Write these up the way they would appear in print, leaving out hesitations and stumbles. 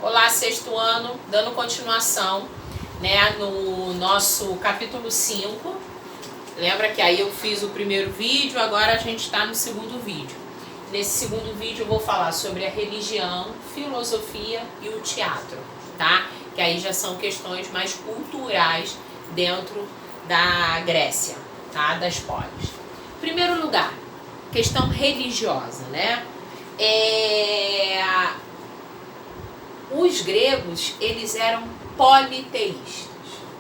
Olá, sexto ano, dando continuação, né, no nosso capítulo 5. Lembra que aí eu fiz o primeiro vídeo, agora a gente está no segundo vídeo. Nesse segundo vídeo eu vou falar sobre a religião, filosofia e o teatro, tá? Que aí já são questões mais culturais dentro da Grécia, tá? Das polis. Em primeiro lugar, questão religiosa, né? Os gregos, eles eram politeístas,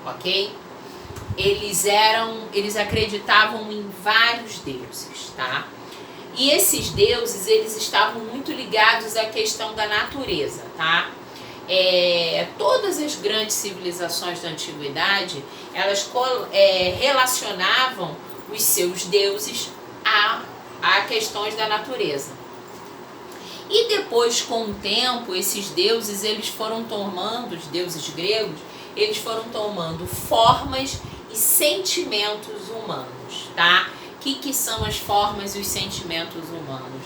ok? Eles acreditavam em vários deuses, tá? E esses deuses, eles estavam muito ligados à questão da natureza, tá? Todas as grandes civilizações da antiguidade, elas relacionavam os seus deuses a questões da natureza. E depois, com o tempo, esses deuses, eles foram tomando, os deuses gregos, eles foram tomando formas e sentimentos humanos, tá? O que são as formas e os sentimentos humanos?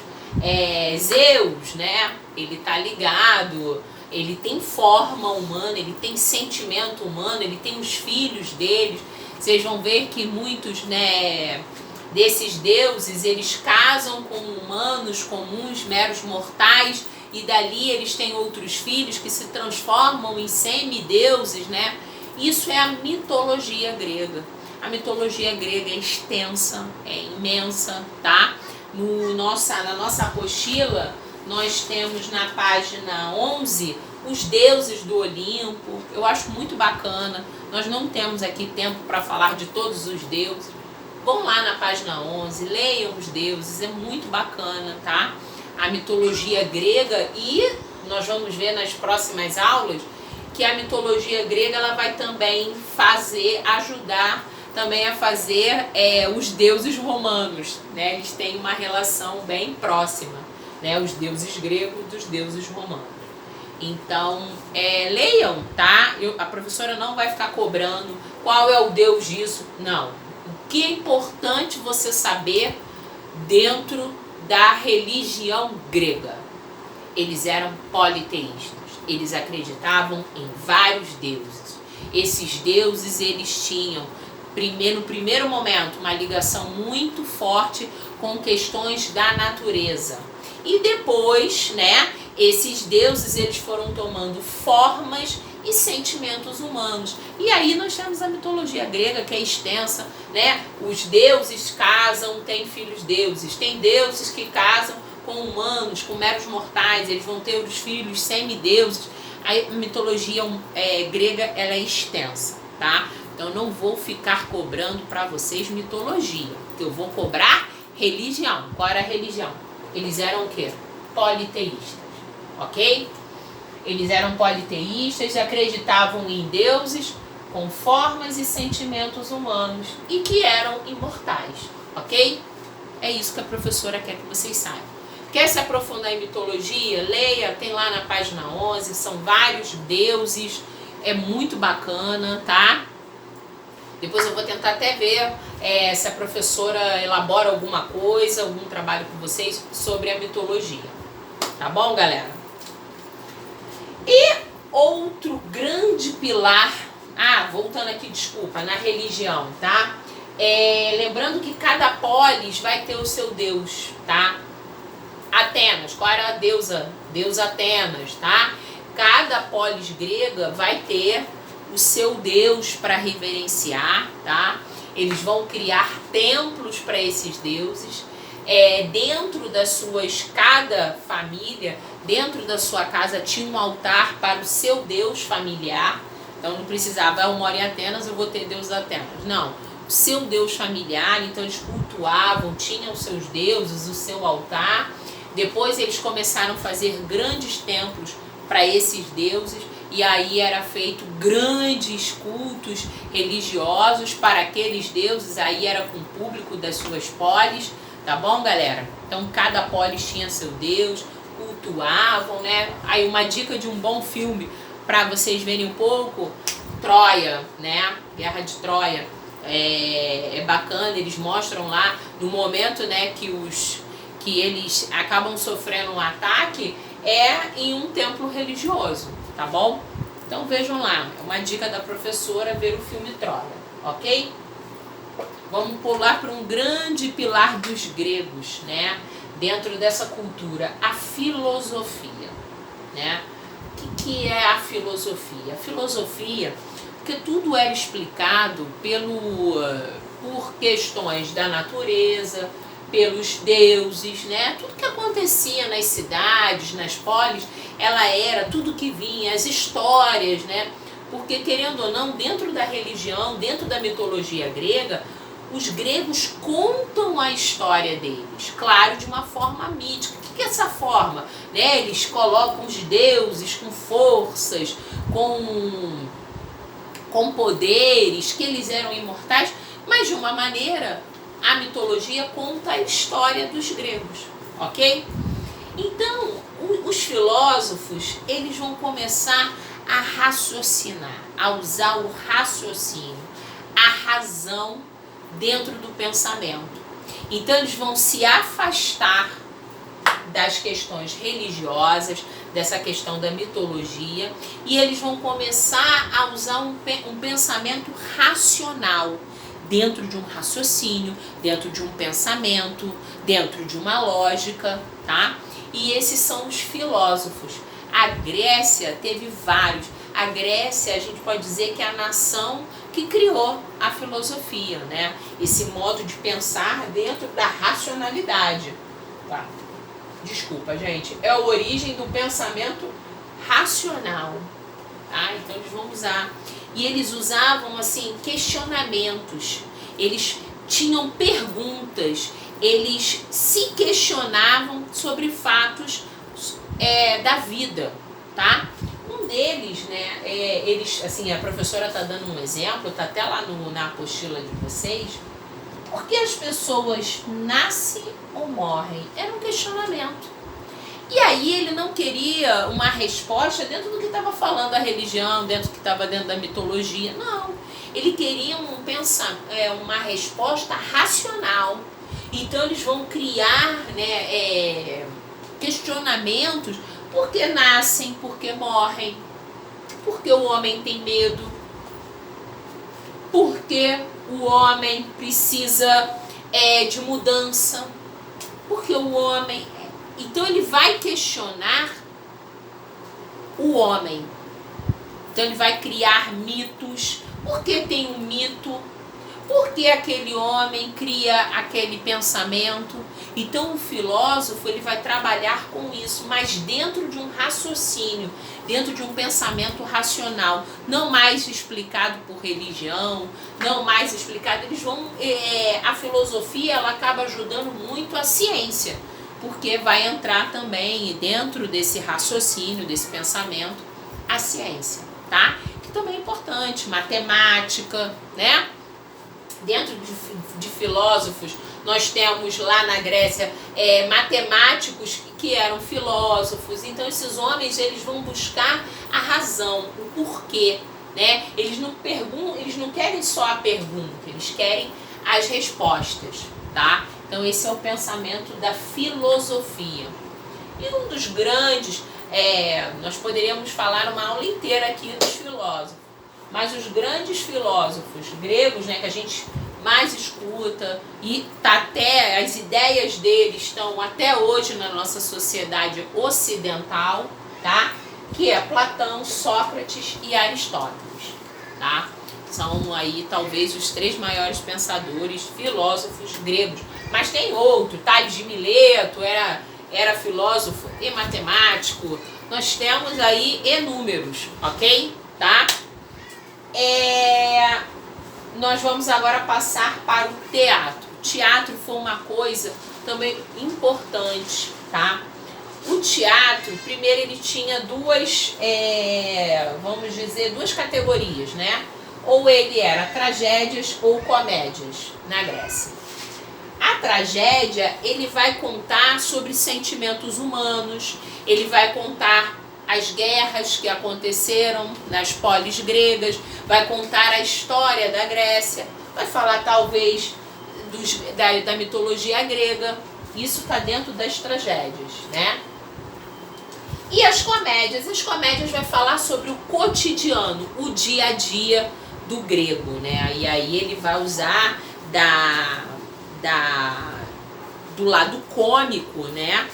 Zeus, né? Ele tá ligado, ele tem forma humana, ele tem sentimento humano, ele tem os filhos deles. Vocês vão ver que muitos, né, desses deuses, eles casam com humanos comuns, meros mortais, e dali eles têm outros filhos que se transformam em semideuses, né? Isso é a mitologia grega. A mitologia grega é extensa, é imensa, tá? Na nossa apostila, nós temos na página 11 os deuses do Olimpo. Eu acho muito bacana. Nós não temos aqui tempo para falar de todos os deuses. Vão lá na página 11, leiam os deuses, é muito bacana, tá? A mitologia grega, e nós vamos ver nas próximas aulas que a mitologia grega ela vai também ajudar também a fazer os deuses romanos, né? Eles têm uma relação bem próxima, né? Os deuses gregos dos deuses romanos. Então, leiam, tá? A professora não vai ficar cobrando qual é o deus disso, não. O que é importante você saber dentro da religião grega? Eles eram politeístas, eles acreditavam em vários deuses. Esses deuses, eles tinham, no primeiro momento, uma ligação muito forte com questões da natureza. E depois, né, esses deuses, eles foram tomando formas e sentimentos humanos. E aí nós temos a mitologia grega, que é extensa, né? Os deuses casam, têm filhos deuses. Tem deuses que casam com humanos, com meros mortais, eles vão ter os filhos semideuses. A mitologia grega, ela é extensa, tá? Então não vou ficar cobrando para vocês mitologia, eu vou cobrar religião. Qual era a religião? Eles eram o quê? Politeístas, ok? Eles eram politeístas, acreditavam em deuses com formas e sentimentos humanos e que eram imortais, ok? É isso que a professora quer que vocês saibam. Quer se aprofundar em mitologia? Leia, tem lá na página 11, são vários deuses, é muito bacana, tá? Depois eu vou tentar até ver se a professora elabora alguma coisa, algum trabalho com vocês sobre a mitologia. Tá bom, galera? E outro grande pilar, voltando aqui, desculpa, na religião, tá? Lembrando que cada polis vai ter o seu deus, tá? Atenas, qual era a deusa? Deusa Atenas, tá? Cada polis grega vai ter o seu deus para reverenciar, tá? Eles vão criar templos para esses deuses. Dentro das cada família, dentro da sua casa tinha um altar para o seu deus familiar. Então não precisava, eu moro em Atenas, eu vou ter deus da Atenas. Não, o seu deus familiar, então eles cultuavam, tinham os seus deuses, o seu altar. Depois eles começaram a fazer grandes templos para esses deuses, e aí era feito grandes cultos religiosos para aqueles deuses, aí era com o público das suas polis. Tá bom, galera? Então, cada polis tinha seu deus, cultuavam, né? Aí, uma dica de um bom filme para vocês verem um pouco, Troia, né? Guerra de Troia. É bacana, eles mostram lá, no momento, né, que eles acabam sofrendo um ataque, é em um templo religioso, tá bom? Então vejam lá, é uma dica da professora ver o filme Troia, ok? Vamos pular para um grande pilar dos gregos, né? Dentro dessa cultura, a filosofia, né? O que é a filosofia? A filosofia, porque tudo era explicado por questões da natureza, pelos deuses, né? Tudo que acontecia nas cidades, nas polis, ela era tudo que vinha, as histórias, né? Porque, querendo ou não, dentro da religião, dentro da mitologia grega, os gregos contam a história deles, claro, de uma forma mítica. O que é essa forma? Né? Eles colocam os deuses com forças, com poderes, que eles eram imortais, mas de uma maneira, a mitologia conta a história dos gregos, ok? Então, os filósofos, eles vão começar a raciocinar, a usar o raciocínio, a razão dentro do pensamento. Então eles vão se afastar das questões religiosas, dessa questão da mitologia, e eles vão começar a usar um pensamento racional, dentro de um raciocínio, dentro de um pensamento, dentro de uma lógica, tá? E esses são os filósofos. A Grécia teve vários. A Grécia, a gente pode dizer que é a nação que criou a filosofia, né? Esse modo de pensar dentro da racionalidade. Tá? Desculpa, gente. É a origem do pensamento racional. Tá? Então eles vão usar. E eles usavam, assim, questionamentos. Eles tinham perguntas. Eles se questionavam sobre fatos da vida, tá? Um deles, né, eles, assim, a professora está dando um exemplo, está até lá na apostila de vocês. Por que as pessoas nascem ou morrem? Era um questionamento. E aí ele não queria uma resposta dentro do que estava falando a religião, dentro do que estava dentro da mitologia. Não. Ele queria uma resposta racional. Então eles vão criar, né, questionamentos. Por que nascem, por que morrem, por que o homem tem medo, por que o homem precisa de mudança, por que o homem... Então ele vai questionar o homem. Então ele vai criar mitos. Por que tem um mito? Por que aquele homem cria aquele pensamento? Então o filósofo ele vai trabalhar com isso, mas dentro de um raciocínio, dentro de um pensamento racional, não mais explicado por religião, não mais explicado. Eles vão, a filosofia ela acaba ajudando muito a ciência, porque vai entrar também dentro desse raciocínio, desse pensamento, a ciência, tá? Que também é importante, matemática, né? Dentro de filósofos, nós temos lá na Grécia matemáticos que eram filósofos. Então esses homens eles vão buscar a razão, o porquê, né? Eles não querem só a pergunta, eles querem as respostas, tá? Então esse é o pensamento da filosofia. E um dos grandes, nós poderíamos falar uma aula inteira aqui dos filósofos. Mas os grandes filósofos gregos, né, que a gente mais escuta, e até as ideias deles estão até hoje na nossa sociedade ocidental, tá? Que é Platão, Sócrates e Aristóteles, tá? São aí talvez os 3 maiores pensadores filósofos gregos. Mas tem outro, Tales de Mileto era filósofo e matemático. Nós temos aí inúmeros, ok? Tá? Nós vamos agora passar para o teatro. O teatro foi uma coisa também importante, tá? O teatro, primeiro ele tinha duas categorias, né? Ou ele era tragédias ou comédias na Grécia. A tragédia, ele vai contar sobre sentimentos humanos, ele vai contar as guerras que aconteceram nas polis gregas, vai contar a história da Grécia, vai falar talvez da mitologia grega. Isso está dentro das tragédias, né? E as comédias? As comédias vai falar sobre o cotidiano, o dia a dia do grego, né? E aí ele vai usar do lado cômico, né?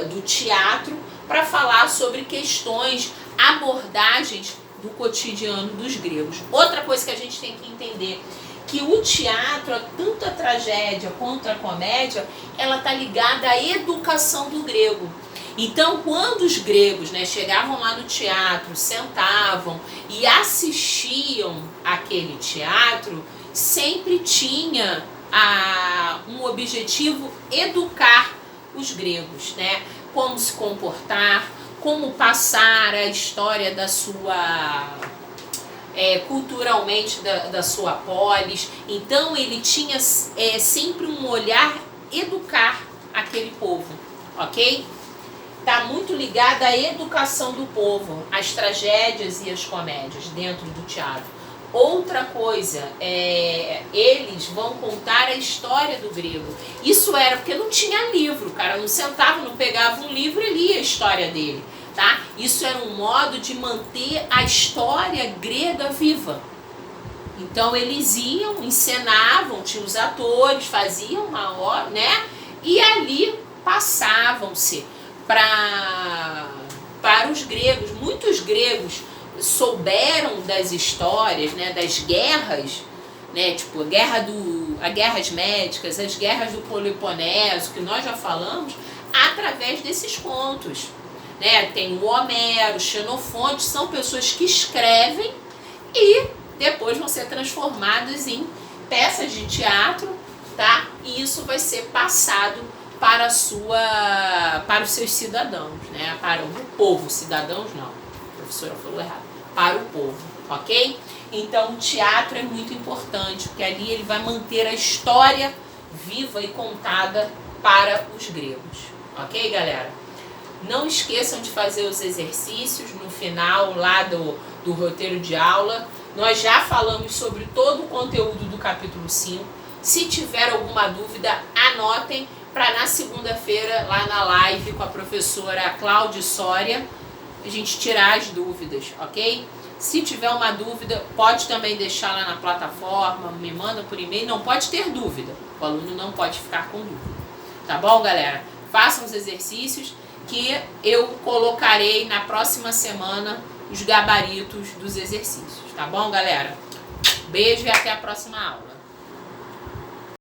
Do teatro para falar sobre questões, abordagens do cotidiano dos gregos. Outra coisa que a gente tem que entender, que o teatro, tanto a tragédia quanto a comédia, ela está ligada à educação do grego. Então, quando os gregos, né, chegavam lá no teatro, sentavam e assistiam aquele teatro, sempre tinha um objetivo: educar os gregos, né? Como se comportar, como passar a história da sua... culturalmente da sua polis. Então ele tinha sempre um olhar educar aquele povo, ok? Está muito ligada à educação do povo, às tragédias e às comédias dentro do teatro. Outra coisa, eles vão contar a história do grego. Isso era porque não tinha livro, o cara não sentava, não pegava um livro e lia a história dele. Tá? Isso era um modo de manter a história grega viva. Então eles iam, encenavam, tinham os atores, faziam uma hora, né? E ali passavam-se para os gregos. Muitos gregos souberam das histórias, né, das guerras, né, tipo as guerras médicas, as guerras do Peloponeso, que nós já falamos, através desses contos. Né? Tem o Homero, Xenofonte, são pessoas que escrevem e depois vão ser transformadas em peças de teatro, tá? E isso vai ser passado para os seus cidadãos, né? Para o povo, cidadãos não, a professora falou errado, para o povo, ok? Então o teatro é muito importante, porque ali ele vai manter a história viva e contada para os gregos, ok, galera? Não esqueçam de fazer os exercícios no final lá do roteiro de aula. Nós já falamos sobre todo o conteúdo do capítulo 5. Se tiver alguma dúvida, anotem para na segunda-feira, lá na live com a professora Cláudia Soria, a gente tirar as dúvidas, ok? Se tiver uma dúvida, pode também deixar lá na plataforma, me manda por e-mail. Não pode ter dúvida, o aluno não pode ficar com dúvida. Tá bom, galera? Façam os exercícios, que eu colocarei na próxima semana os gabaritos dos exercícios, tá bom, galera? Beijo e até a próxima aula.